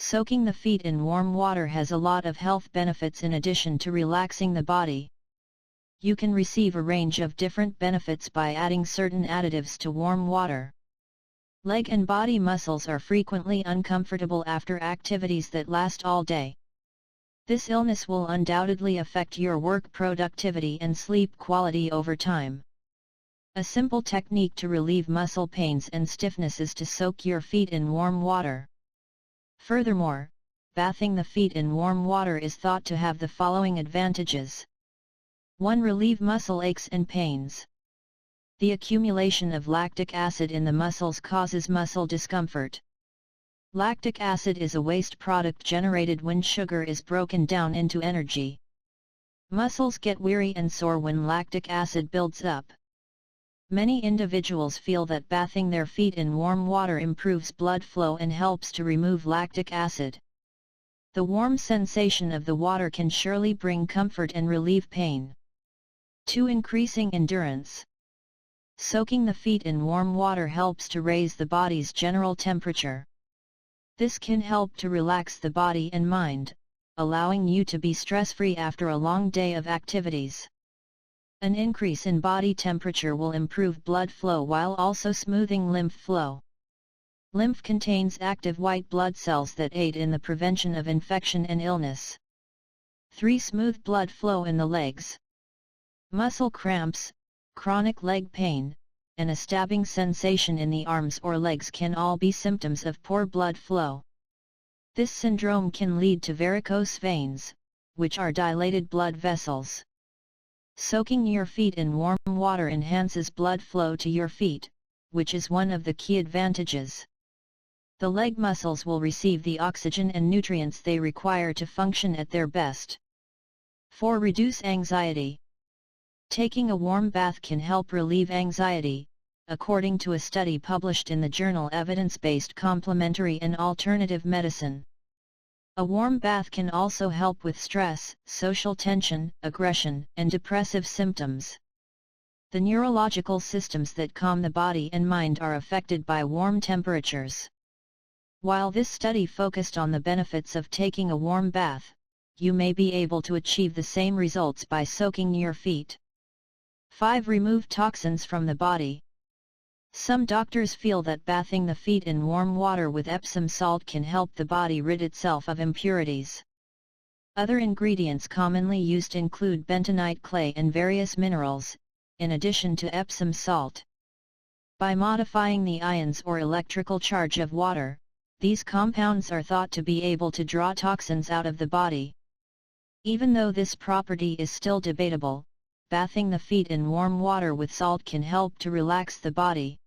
Soaking the feet in warm water has a lot of health benefits in addition to relaxing the body. You can receive a range of different benefits by adding certain additives to warm water. Leg and body muscles are frequently uncomfortable after activities that last all day. This illness will undoubtedly affect your work productivity and sleep quality over time. A simple technique to relieve muscle pains and stiffness is to soak your feet in warm water. Furthermore, bathing the feet in warm water is thought to have the following advantages. 1. Relieve muscle aches and pains. The accumulation of lactic acid in the muscles causes muscle discomfort. Lactic acid is a waste product generated when sugar is broken down into energy. Muscles get weary and sore when lactic acid builds up. Many individuals feel that bathing their feet in warm water improves blood flow and helps to remove lactic acid. The warm sensation of the water can surely bring comfort and relieve pain. 2. Increasing endurance. Soaking the feet in warm water helps to raise the body's general temperature. This can help to relax the body and mind, allowing you to be stress-free after a long day of activities. An increase in body temperature will improve blood flow while also smoothing lymph flow. Lymph contains active white blood cells that aid in the prevention of infection and illness. 3. Smooth blood flow in the legs. Muscle cramps, chronic leg pain, and a stabbing sensation in the arms or legs can all be symptoms of poor blood flow. This syndrome can lead to varicose veins, which are dilated blood vessels. Soaking your feet in warm water enhances blood flow to your feet, which is one of the key advantages. The leg muscles will receive the oxygen and nutrients they require to function at their best. 4. Reduce anxiety. Taking a warm bath can help relieve anxiety, according to a study published in the journal Evidence-Based Complementary and Alternative Medicine. A warm bath can also help with stress, social tension, aggression, and depressive symptoms. The neurological systems that calm the body and mind are affected by warm temperatures. While this study focused on the benefits of taking a warm bath, you may be able to achieve the same results by soaking your feet. 5. Remove toxins from the body. Some doctors feel that bathing the feet in warm water with Epsom salt can help the body rid itself of impurities. Other ingredients commonly used include bentonite clay and various minerals, in addition to Epsom salt. By modifying the ions or electrical charge of water, these compounds are thought to be able to draw toxins out of the body. Even though this property is still debatable, bathing the feet in warm water with salt can help to relax the body.